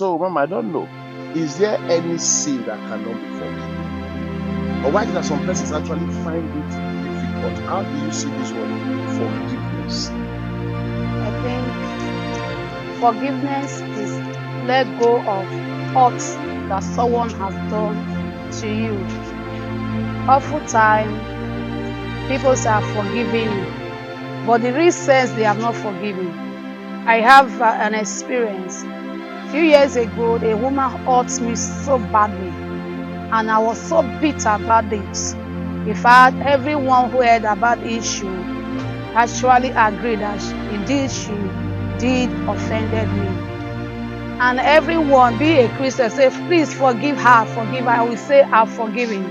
So, Mama, I don't know. Is there any sin that cannot be forgiven? Or why do some persons actually find it difficult? How do you see this one? Forgiveness. I think forgiveness is let go of hurts that someone has done to you. Oftentimes, people say I've forgiven you, but the real sense they have not forgiven. I have an experience. A few years ago, a woman hurt me so badly, and I was so bitter about it. In fact, everyone who heard about the issue actually agreed that indeed she did offended me. And everyone, be a Christian, say, please forgive her, forgive her. I will say, I've forgiven.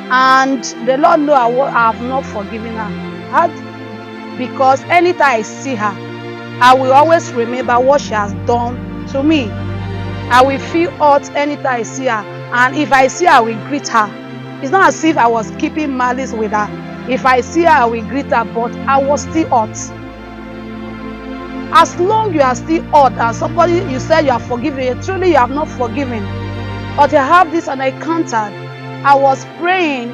And the Lord knows I have not forgiven her. Because anytime I see her, I will always remember what she has done to me. I will feel hurt anytime I see her. And if I see her, I will greet her. It's not as if I was keeping malice with her. If I see her, I will greet her, but I was still hurt. As long you are still hurt and somebody you said you are forgiven, truly you have not forgiven. But I have this and I encountered. I was praying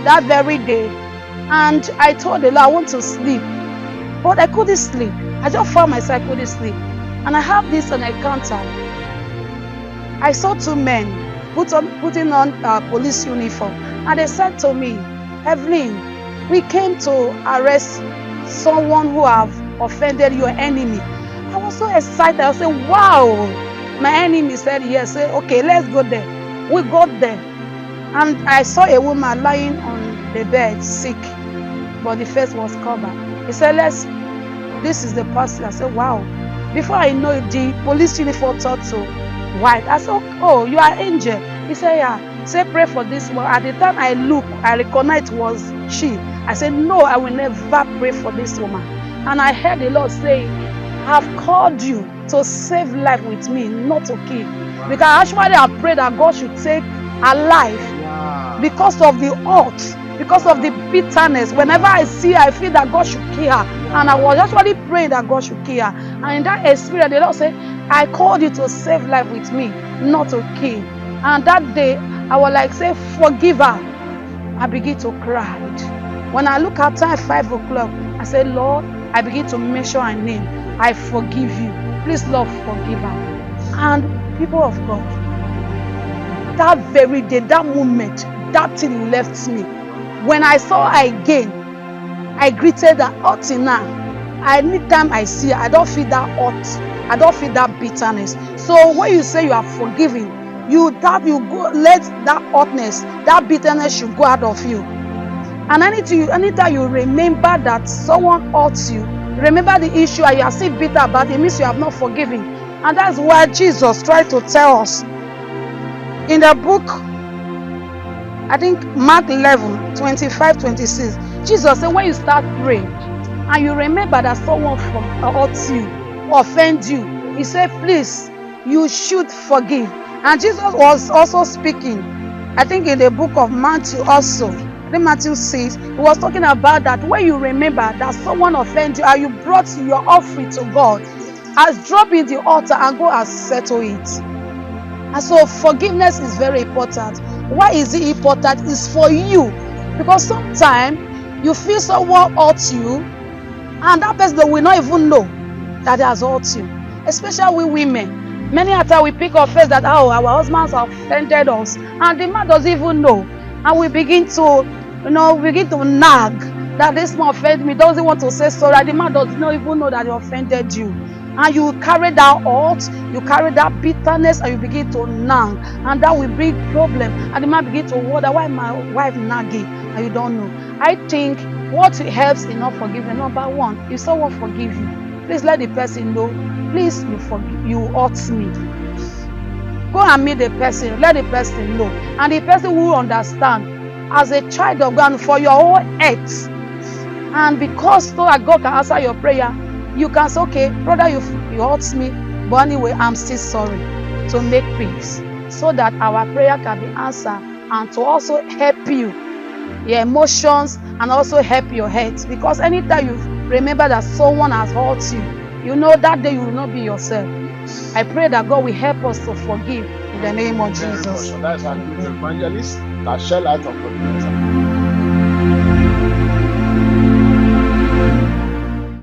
that very day and I told the Lord I want to sleep. But I couldn't sleep. I just found myself I couldn't sleep. And I have this and I encountered. I saw two men putting on police uniform. And they said to me, Evelyn, we came to arrest someone who have offended your enemy. I was so excited. I said, wow. My enemy said yes. I said, okay, let's go there. We got there. And I saw a woman lying on the bed, sick. But the face was covered. He said, this is the person. I said, wow. Before I know it, the police uniform turned to white. I said, oh, you are angel. He said, yeah. He said, pray for this one. At the time I looked, I recognized it was she. I said, no, I will never pray for this woman. And I heard the Lord say, I have called you to save life with me, not to kill. Because actually I prayed that God should take her life because of the hurt, because of the bitterness. Whenever I see her, I feel that God should kill her. And I was actually praying that God should kill her. And in that experience, the Lord said, I called you to save life with me, not to kill. And that day, I was like, say, forgive her. I begin to cry. When I look at time 5 o'clock, I said, Lord, I begin to mention her name. I forgive you. Please, Lord, forgive her. And people of God, that very day, that moment, that thing left me. When I saw her again, I greeted her up till now. Anytime I see her, I don't feel that hurt. I don't feel that bitterness. So when you say you are forgiving, you go let that hotness, that bitterness should go out of you. And anytime you remember that someone hurts you, remember the issue and you are still bitter about it, means you have not forgiven. And that's why Jesus tried to tell us in the book, I think Mark 11, 25, 26, Jesus said when you start praying and you remember that someone hurts you, offends you, he said, please, you should forgive. And Jesus was also speaking, I think in the book of Matthew also, in Matthew 6, he was talking about that when you remember that someone offended you and you brought your offering to God, as drop in the altar and go and settle it. And so forgiveness is very important. Why is it important? It's for you. Because sometimes you feel someone hurt you and that person will not even know that they has hurt you. Especially with women. Many a time we pick our face that, oh, our husbands have offended us. And the man doesn't even know. And we begin to nag that this man offended me, doesn't want to say sorry. The man does not even know that he offended you. And you carry that hurt, you carry that bitterness, and you begin to nag. And that will bring problem. And the man begin to wonder, why my wife nagging? And you don't know. I think what helps in not forgiving, number one, if someone forgive you, please let the person know, please, you hurt me. Go and meet the person, let the person know. And the person will understand as a child of God for your own health. And because so that God can answer your prayer, you can say, okay, brother, you hurt me, but anyway, I'm still sorry, to make peace. So that our prayer can be answered and to also help you, your emotions, and also help your head. Because anytime you remember that someone has hurt you, you know that day you will not be yourself. I pray that God will help us to forgive in the name of Very Jesus. much. That's our great evangelist that share light on forgiveness.